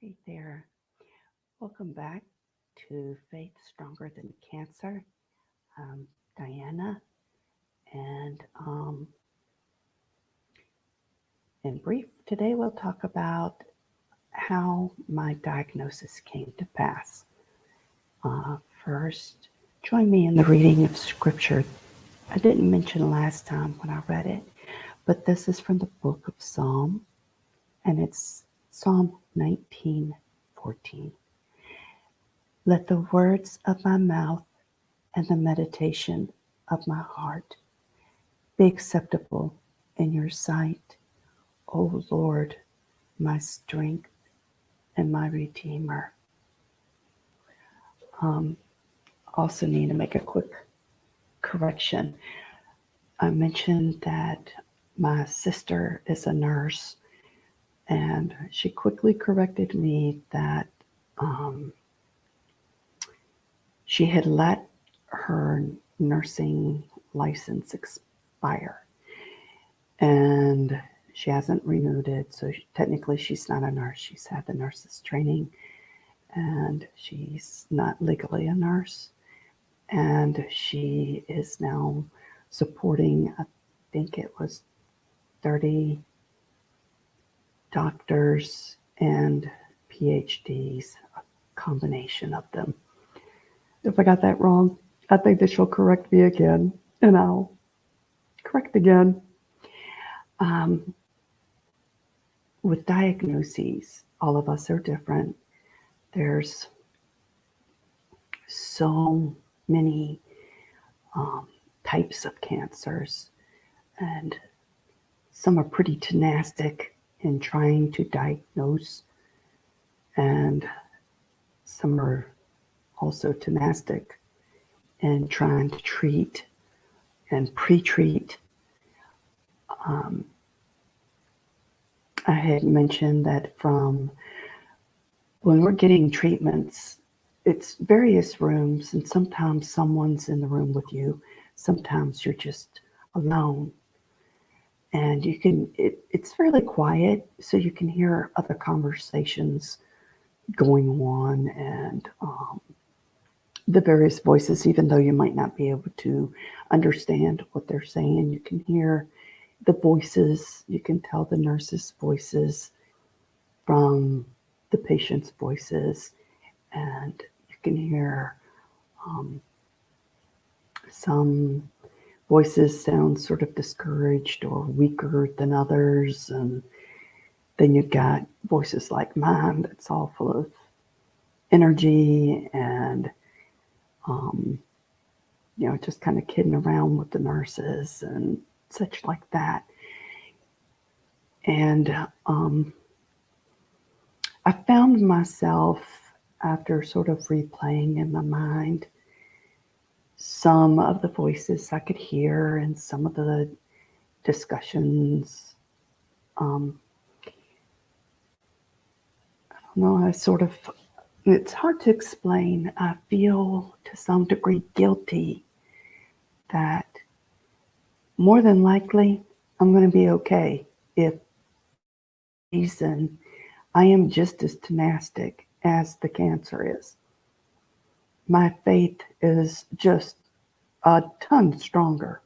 Hey there. Welcome back to Faith Stronger Than Cancer. I'm Diana, and in brief, today we'll talk about how my diagnosis came to pass. First, join me in the reading of Scripture. I didn't mention last time when I read it, but this is from the book of Psalm, and it's Psalm 19:14. Let the words of my mouth and the meditation of my heart be acceptable in your sight, O Lord, my strength and my Redeemer. Also need to make a quick correction. I mentioned that my sister is a nurse, and she quickly corrected me that she had let her nursing license expire, and she hasn't renewed it. So technically she's not a nurse. She's had the nurse's training, and she's not legally a nurse. And she is now supporting, I think it was 30 doctors and PhDs, a combination of them. If I got that wrong, I think that she'll correct me again, and I'll correct again. With diagnoses, all of us are different. There's so many types of cancers, and some are pretty tenactic in trying to diagnose, and some are also tenactic in trying to treat and pre-treat. I had mentioned that from when we're getting treatments, it's various rooms, and sometimes someone's in the room with you. Sometimes you're just alone, and you can. It's fairly quiet, so you can hear other conversations going on, and the various voices. Even though you might not be able to understand what they're saying, you can hear the voices. You can tell the nurses' voices from the patient's voices, and you can hear some voices sound sort of discouraged or weaker than others, and then you've got voices like mine that's all full of energy and just kind of kidding around with the nurses and such like that. And I found myself, after sort of replaying in my mind some of the voices I could hear and some of the discussions, I don't know, it's hard to explain. I feel to some degree guilty that more than likely I'm going to be okay if reason I am just as tenactic as the cancer is. My faith is just a ton stronger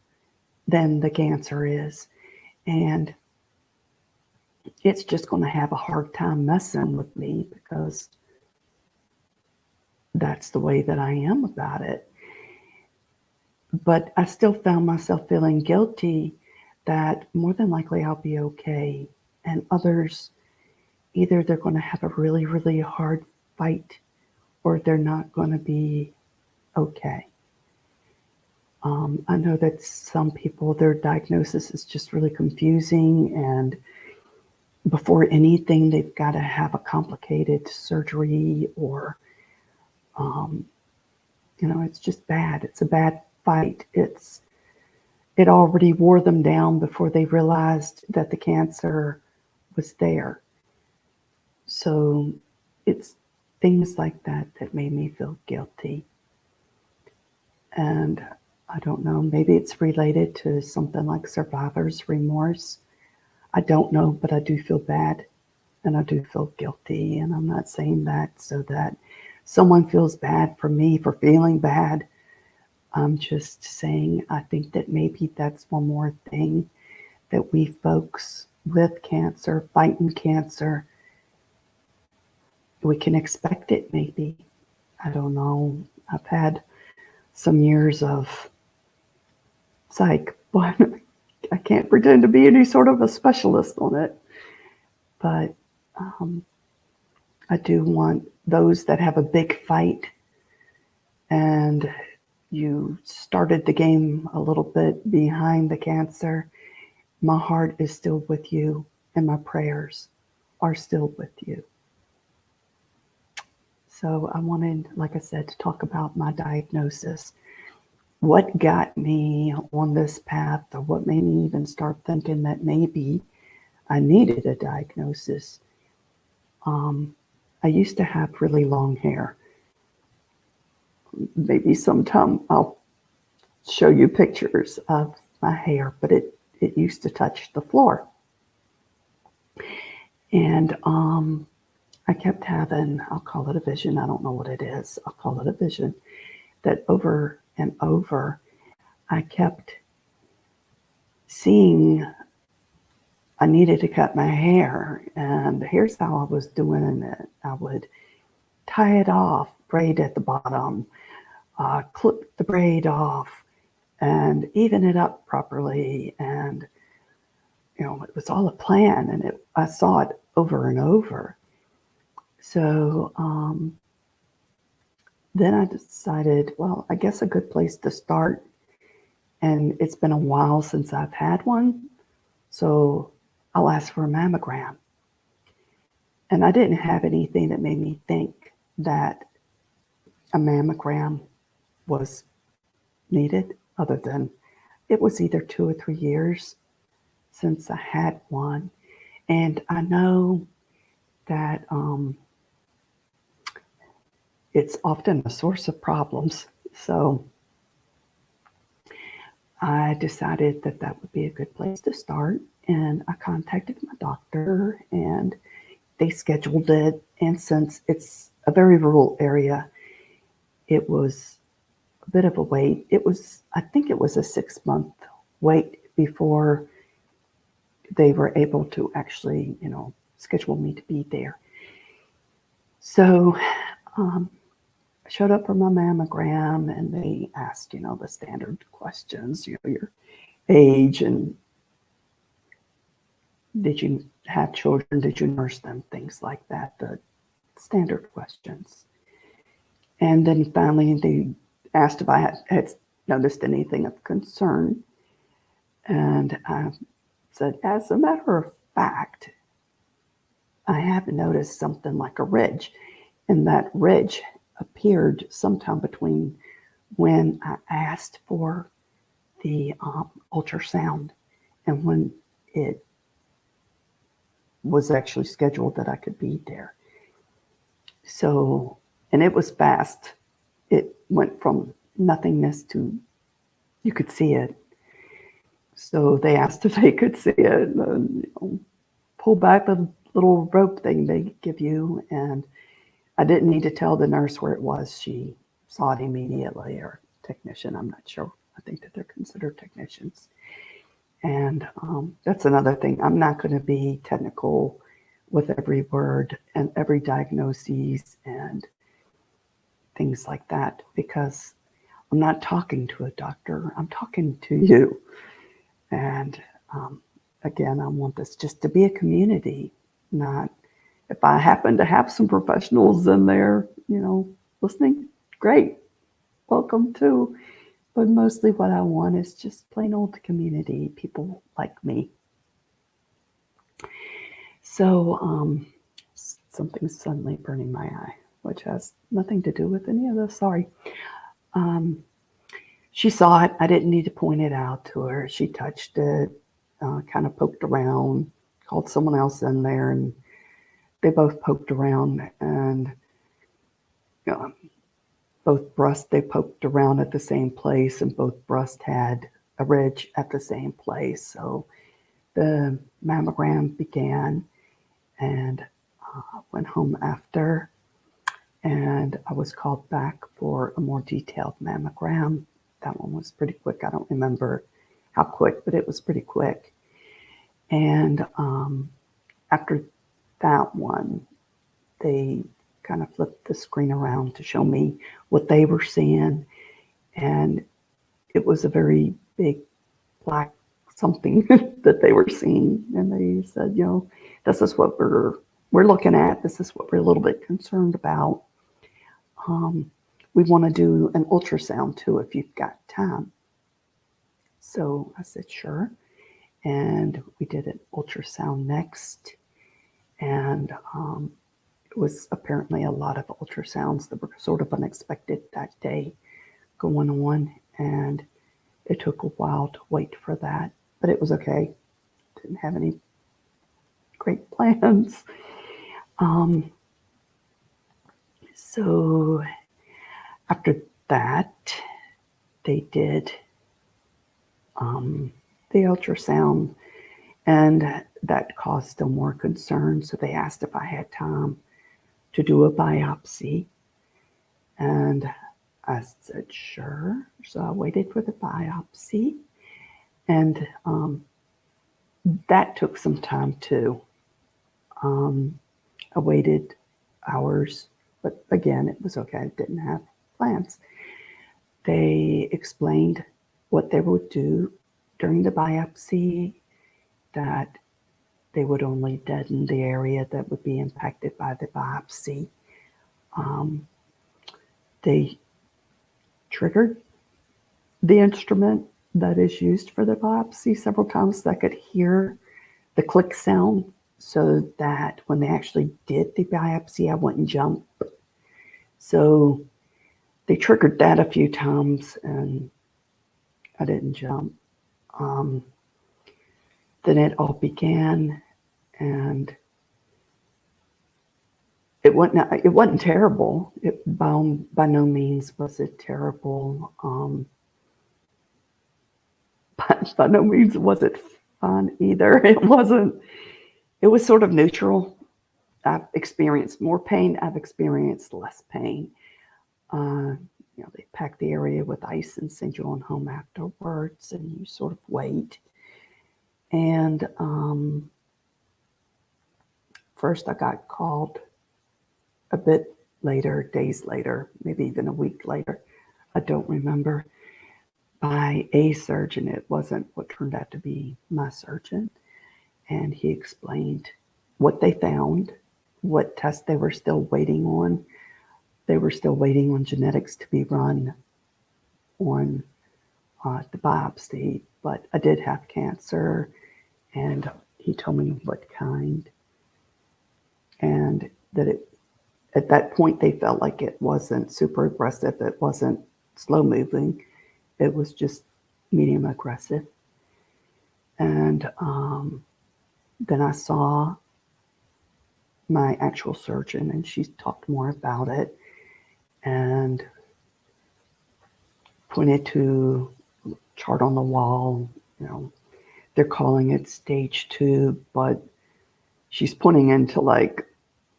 than the cancer is, and it's just going to have a hard time messing with me because that's the way that I am about it. But I still found myself feeling guilty that more than likely I'll be okay, and others, either they're going to have a really, really hard fight or they're not going to be okay. I know that some people, their diagnosis is just really confusing, and before anything, they've got to have a complicated surgery, or, it's just bad. It's a bad fight. It already wore them down before they realized that the cancer was there. So it's things like that that made me feel guilty. And I don't know, maybe it's related to something like survivor's remorse. I don't know, but I do feel bad and I do feel guilty, and I'm not saying that so that someone feels bad for me for feeling bad. I'm just saying I think that maybe that's one more thing that we folks with cancer, fighting cancer, we can expect it maybe. I don't know. I've had some years of psych, but I can't pretend to be any sort of a specialist on it. But I do want those that have a big fight and you started the game a little bit behind the cancer. My heart is still with you and my prayers are still with you. So I wanted, like I said, to talk about my diagnosis. What got me on this path, or what made me even start thinking that maybe I needed a diagnosis. I used to have really long hair. Maybe sometime I'll show you pictures of my hair, but it used to touch the floor. And I kept having, I'll call it a vision, I don't know what it is, I'll call it a vision, that over and over I kept seeing I needed to cut my hair. And here's how I was doing it. I would tie it off, braid at the bottom, clip the braid off, and even it up properly. And, you know, it was all a plan, and I saw it over and over. So then I decided, well, I guess a good place to start, and it's been a while since I've had one, so I'll ask for a mammogram. And I didn't have anything that made me think that a mammogram was needed, other than it was either 2 or 3 years since I had one. And I know that it's often a source of problems. So I decided that that would be a good place to start. And I contacted my doctor and they scheduled it. And since it's a very rural area, it was a bit of a wait. I think it was a 6-month wait before they were able to actually, schedule me to be there. So I showed up for my mammogram and they asked, the standard questions, your age and did you have children? Did you nurse them? Things like that, the standard questions. And then finally they asked if I had noticed anything of concern. And I said, as a matter of fact, I have noticed something like a ridge. And that ridge appeared sometime between when I asked for the ultrasound and when it was actually scheduled that I could be there. So, and it was fast. It went from nothingness to you could see it. So they asked if they could see it, and, pull back the little rope thing they give you. And I didn't need to tell the nurse where it was. She saw it immediately, or technician, I'm not sure. I think that they're considered technicians. And that's another thing. I'm not going to be technical with every word and every diagnosis and things like that, because I'm not talking to a doctor. I'm talking to you. And again, I want this just to be a community, not if I happen to have some professionals in there, listening, great, welcome too. But mostly what I want is just plain old community, people like me. So something's suddenly burning my eye, which has nothing to do with any of this, sorry. She saw it. I didn't need to point it out to her. She touched it, kind of poked around, called someone else in there, and they both poked around, and both breasts, they poked around at the same place, and both breasts had a ridge at the same place. So the mammogram began, and went home after, and I was called back for a more detailed mammogram. That one was pretty quick. I don't remember how quick, but it was pretty quick. And after that one, they kind of flipped the screen around to show me what they were seeing. And it was a very big black something that they were seeing. And they said, this is what we're looking at. This is what we're a little bit concerned about. We want to do an ultrasound too if you've got time. So I said, sure. And we did an ultrasound next. And it was apparently a lot of ultrasounds that were sort of unexpected that day going on. And it took a while to wait for that, but it was okay. Didn't have any great plans. So after that, they did the ultrasound, and that caused still more concern. So they asked if I had time to do a biopsy, and I said, sure. So I waited for the biopsy, and that took some time too. I waited hours, but again, it was okay. I didn't have plans. They explained what they would do during the biopsy, that they would only deaden the area that would be impacted by the biopsy. They triggered the instrument that is used for the biopsy several times so I could hear the click sound, so that when they actually did the biopsy, I wouldn't jump. So they triggered that a few times and I didn't jump. Then it all began, and it wasn't terrible. By no means was it terrible. But by no means was it fun either. It was sort of neutral. I've experienced more pain. I've experienced less pain. They pack the area with ice and send you on home afterwards, and you sort of wait. And first I got called a bit later, days later, maybe even a week later, I don't remember, by a surgeon. It wasn't what turned out to be my surgeon. And he explained what they found, what tests they were still waiting on. They were still waiting on genetics to be run on the biopsy, but I did have cancer, and he told me what kind. And that at that point, they felt like it wasn't super aggressive. It wasn't slow moving. It was just medium aggressive. And then I saw my actual surgeon, and she talked more about it and pointed to a chart on the wall. They're calling it stage 2, but she's pointing into like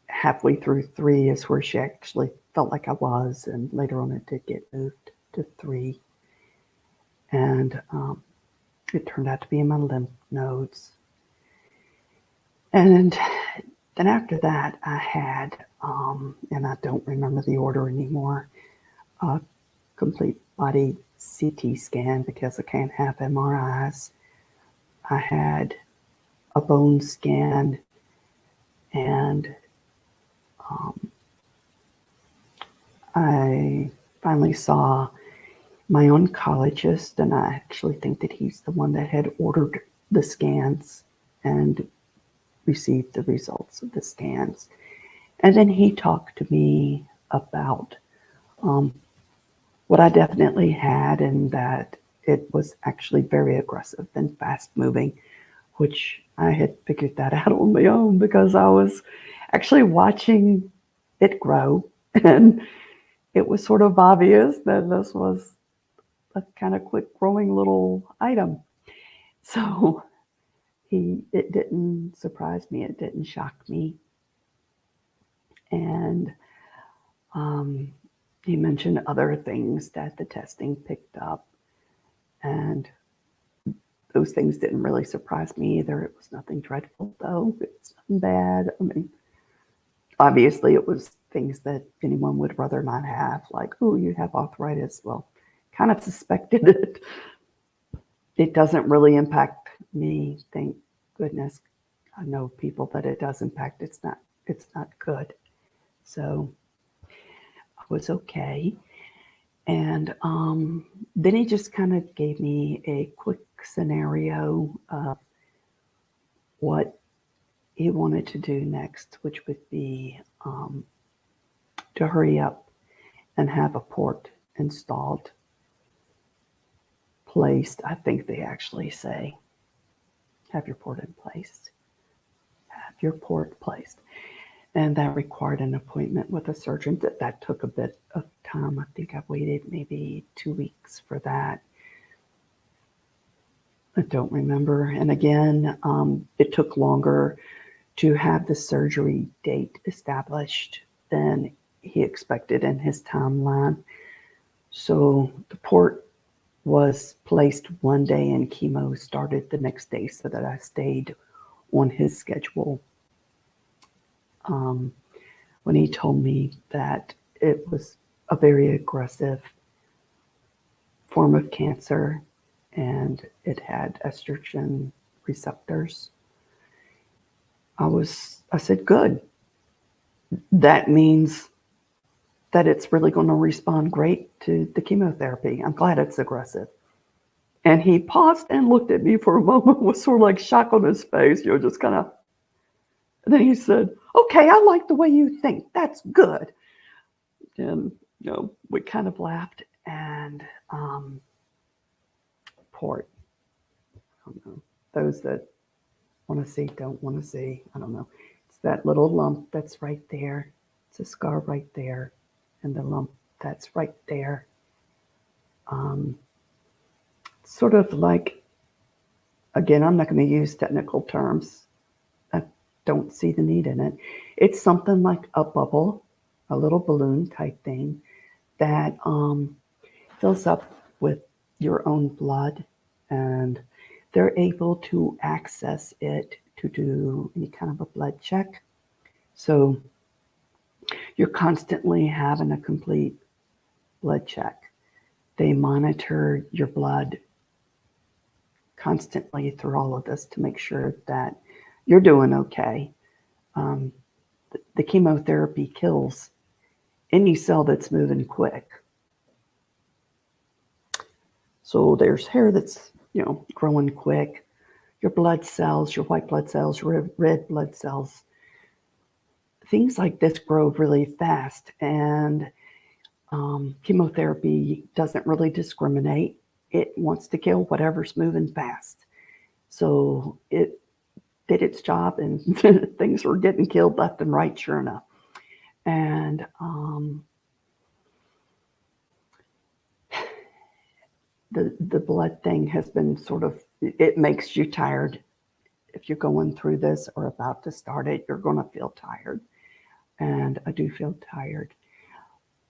halfway through 3 is where she actually felt like I was, and later on it did get moved to 3. And it turned out to be in my lymph nodes. And then after that, I had, and I don't remember the order anymore, a complete body CT scan because I can't have MRIs. I had a bone scan, and I finally saw my oncologist, and I actually think that he's the one that had ordered the scans and received the results of the scans. And then he talked to me about what I definitely had, and that it was actually very aggressive and fast moving, which I had figured that out on my own because I was actually watching it grow, and it was sort of obvious that this was a kind of quick growing little item. So it didn't surprise me. It didn't shock me. And he mentioned other things that the testing picked up. And those things didn't really surprise me either. It was nothing dreadful, though. It's nothing bad. I mean, obviously, it was things that anyone would rather not have, like, oh, you have arthritis. Well, kind of suspected it. It doesn't really impact me, thank goodness. I know people that it does impact. It's not good. So I was okay. And then he just kind of gave me a quick scenario of what he wanted to do next, which would be to hurry up and have a port installed, placed. I think they actually say, have your port in place. Have your port placed. And that required an appointment with a surgeon. That took a bit of time. I think I waited maybe 2 weeks for that. I don't remember. And again, it took longer to have the surgery date established than he expected in his timeline. So the port was placed one day and chemo started the next day, so that I stayed on his schedule. When he told me that it was a very aggressive form of cancer and it had estrogen receptors, I said, good. That means that it's really going to respond great to the chemotherapy. I'm glad it's aggressive. And he paused and looked at me for a moment with sort of like shock on his face, just kind of. And then he said, okay, I like the way you think. That's good. And, we kind of laughed and port. I don't know. Those that want to see, don't want to see. I don't know. It's that little lump that's right there. It's a scar right there. And the lump that's right there. Sort of like, again, I'm not going to use technical terms. I don't see the need in it. It's something like a bubble, a little balloon type thing that fills up with your own blood, and they're able to access it to do any kind of a blood check. So you're constantly having a complete blood check. They monitor your blood constantly through all of this to make sure that you're doing okay. The chemotherapy kills any cell that's moving quick. So there's hair that's, growing quick. Your blood cells, your white blood cells, red blood cells, things like this grow really fast. And chemotherapy doesn't really discriminate. It wants to kill whatever's moving fast. So it did its job, and things were getting killed left and right, sure enough. And the blood thing has been sort of, it makes you tired. If you're going through this or about to start it, you're going to feel tired. And I do feel tired.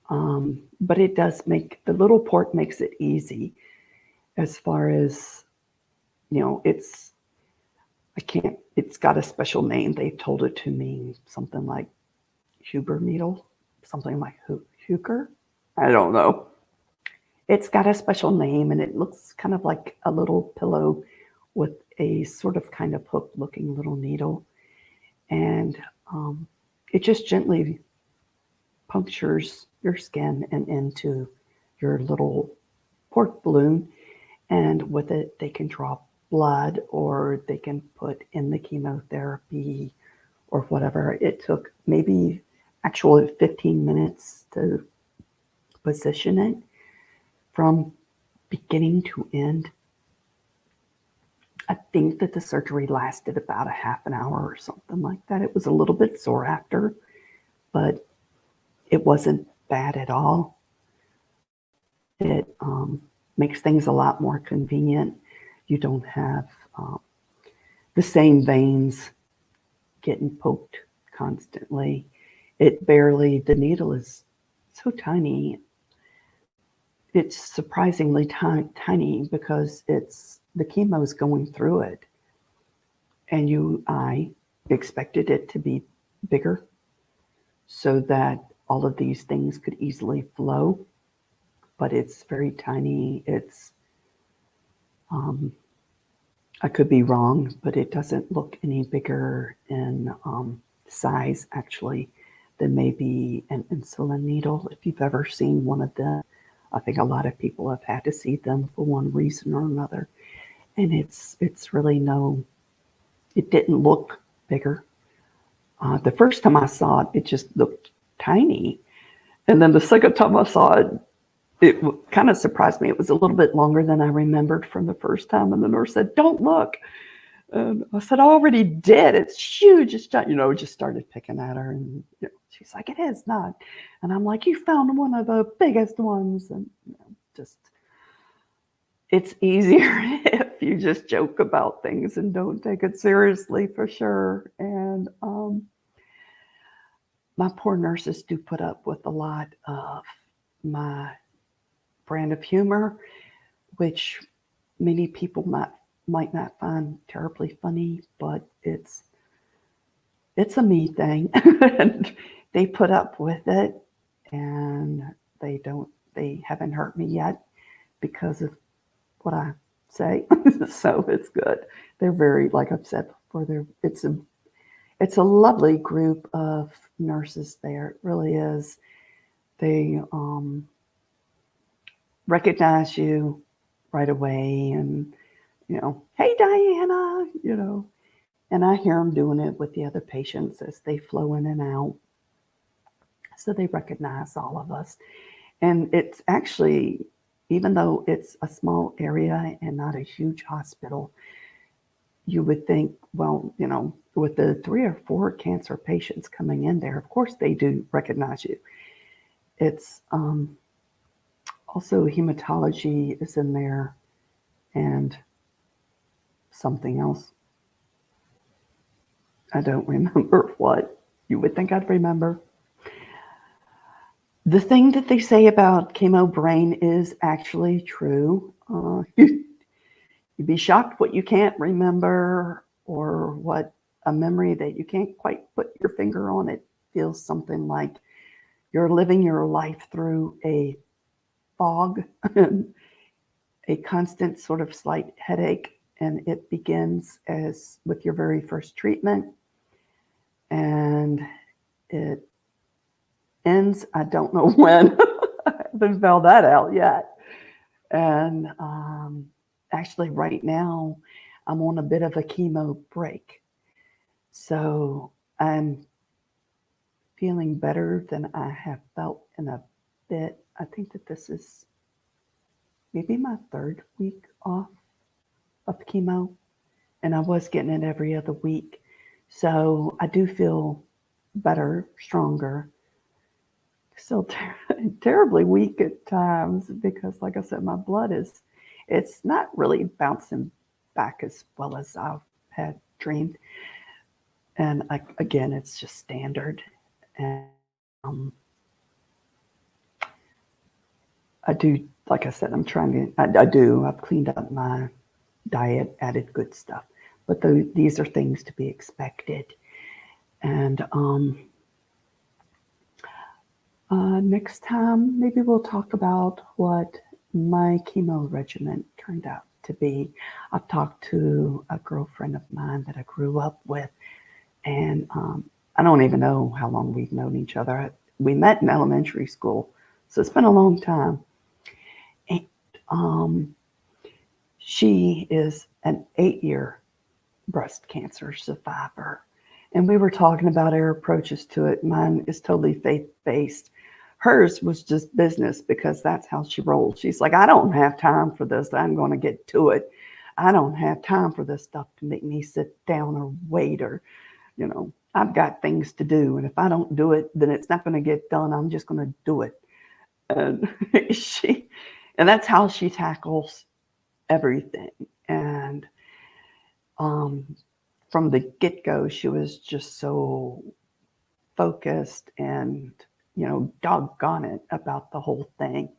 But it does make, the little port makes it easy as far as, it's got a special name. They told it to me, something like Huber needle, something like Hooker. I don't know. It's got a special name, and it looks kind of like a little pillow with a sort of kind of hook looking little needle. And it just gently punctures your skin and into your little port balloon. And with it, they can draw blood, or they can put in the chemotherapy or whatever. It took maybe actually 15 minutes to position it from beginning to end. I think that the surgery lasted about a half an hour or something like that. It was a little bit sore after, but it wasn't bad at all. It makes things a lot more convenient. You don't have the same veins getting poked constantly. The needle is so tiny. It's surprisingly tiny because the chemo is going through it. And I expected it to be bigger so that all of these things could easily flow, but it's very tiny. Um, I could be wrong, but it doesn't look any bigger in size actually than maybe an insulin needle. If you've ever seen one of them, I think a lot of people have had to see them for one reason or another. And it's really it didn't look bigger. The first time I saw it, it just looked tiny. And then the second time I saw it, it kind of surprised me. It was a little bit longer than I remembered from the first time. And the nurse said, "Don't look." And I said, "I already did. It's huge." It's just started picking at her. And she's like, "It is not." And I'm like, "You found one of the biggest ones." And just, it's easier if you just joke about things and don't take it seriously, for sure. And my poor nurses do put up with a lot of my brand of humor, which many people might not find terribly funny, but it's a me thing. And they put up with it, and they haven't hurt me yet because of what I say. So it's good. They're very, like I've said before, it's a lovely group of nurses there. It really is. They recognize you right away, and "Hey, Diana," and I hear them doing it with the other patients as they flow in and out. So they recognize all of us. And it's actually, even though it's a small area and not a huge hospital, you would think, well, with the 3 or 4 cancer patients coming in there, of course they do recognize you. It's also hematology is in there, and something else. I don't remember what. You would think I'd remember. The thing that they say about chemo brain is actually true. You'd be shocked what you can't remember, or what a memory that you can't quite put your finger on. It feels something like you're living your life through a fog, a constant sort of slight headache, and it begins as with your very first treatment, and it ends, I don't know when. I haven't found that out yet. And actually, right now, I'm on a bit of a chemo break. So I'm feeling better than I have felt in a bit. I think that this is maybe my 3rd week off of chemo, and I was getting it every other week. So I do feel better, stronger. Still terribly weak at times because, like I said, my blood it's not really bouncing back as well as I've had dreamed. And again, it's just standard. And I do, like I said, I'm trying to, I've cleaned up my diet, added good stuff. But these are things to be expected. And next time, maybe we'll talk about what my chemo regimen turned out to be. I've talked to a girlfriend of mine that I grew up with, and I don't even know how long we've known each other. We met in elementary school, so it's been a long time. And she is an 8-year breast cancer survivor. And we were talking about our approaches to it. Mine is totally faith-based. Hers was just business because that's how she rolls. She's like, "I don't have time for this. I'm going to get to it. I don't have time for this stuff to make me sit down or wait, or, I've got things to do. And if I don't do it, then it's not going to get done. I'm just going to do it." And and that's how she tackles everything. And from the get-go, she was just so focused and, doggone it about the whole thing,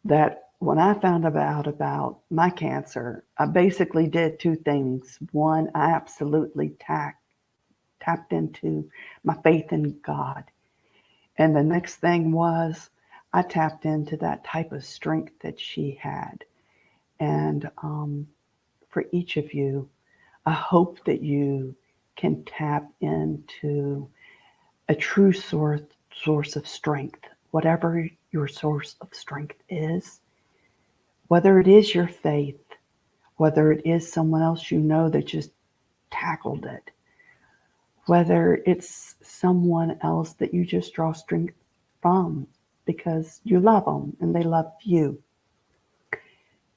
that when I found out about my cancer, I basically did two things. One, I absolutely tapped into my faith in God. And the next thing was I tapped into that type of strength that she had. And for each of you, I hope that you can tap into a true source of strength, whatever your source of strength is, whether it is your faith, whether it is someone else that just tackled it, whether it's someone else that you just draw strength from because you love them and they love you.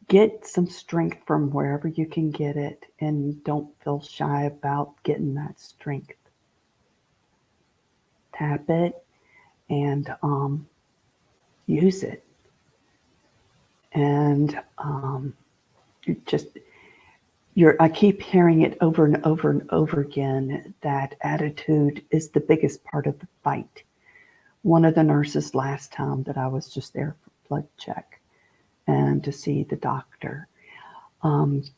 Get some strength from wherever you can get it, and don't feel shy about getting that strength. Tap it and use it. And I keep hearing it over and over and over again that attitude is the biggest part of the fight. One of the nurses last time that I was just there for blood check and to see the doctor,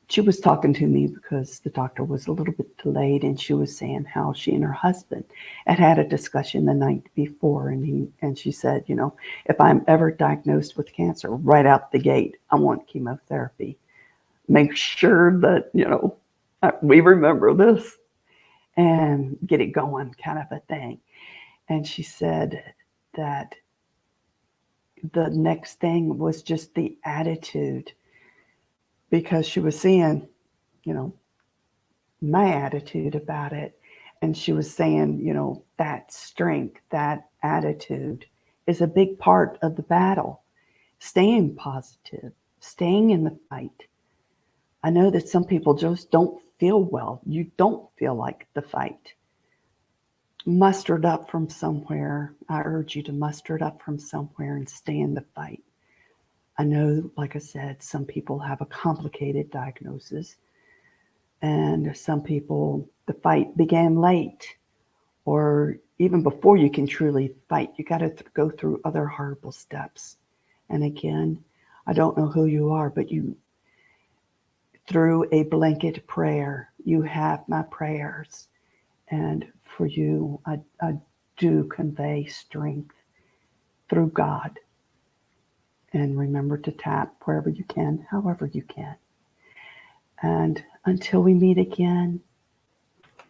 she was talking to me because the doctor was a little bit delayed, and she was saying how she and her husband had a discussion the night before, and she said, if I'm ever diagnosed with cancer, right out the gate, I want chemotherapy. Make sure that, we remember this and get it going, kind of a thing. And she said that the next thing was just the attitude, because she was seeing, my attitude about it. And she was saying, that strength, that attitude is a big part of the battle. Staying positive, staying in the fight. I know that some people just don't feel well. You don't feel like the fight. Muster it up from somewhere. I urge you to muster it up from somewhere and stay in the fight. I know, like I said, some people have a complicated diagnosis, and some people, the fight began late, or even before you can truly fight, you got to go through other horrible steps. And again, I don't know who you are, but you, through a blanket prayer, you have my prayers. And for you, I do convey strength through God. And remember to tap wherever you can, however you can. And until we meet again,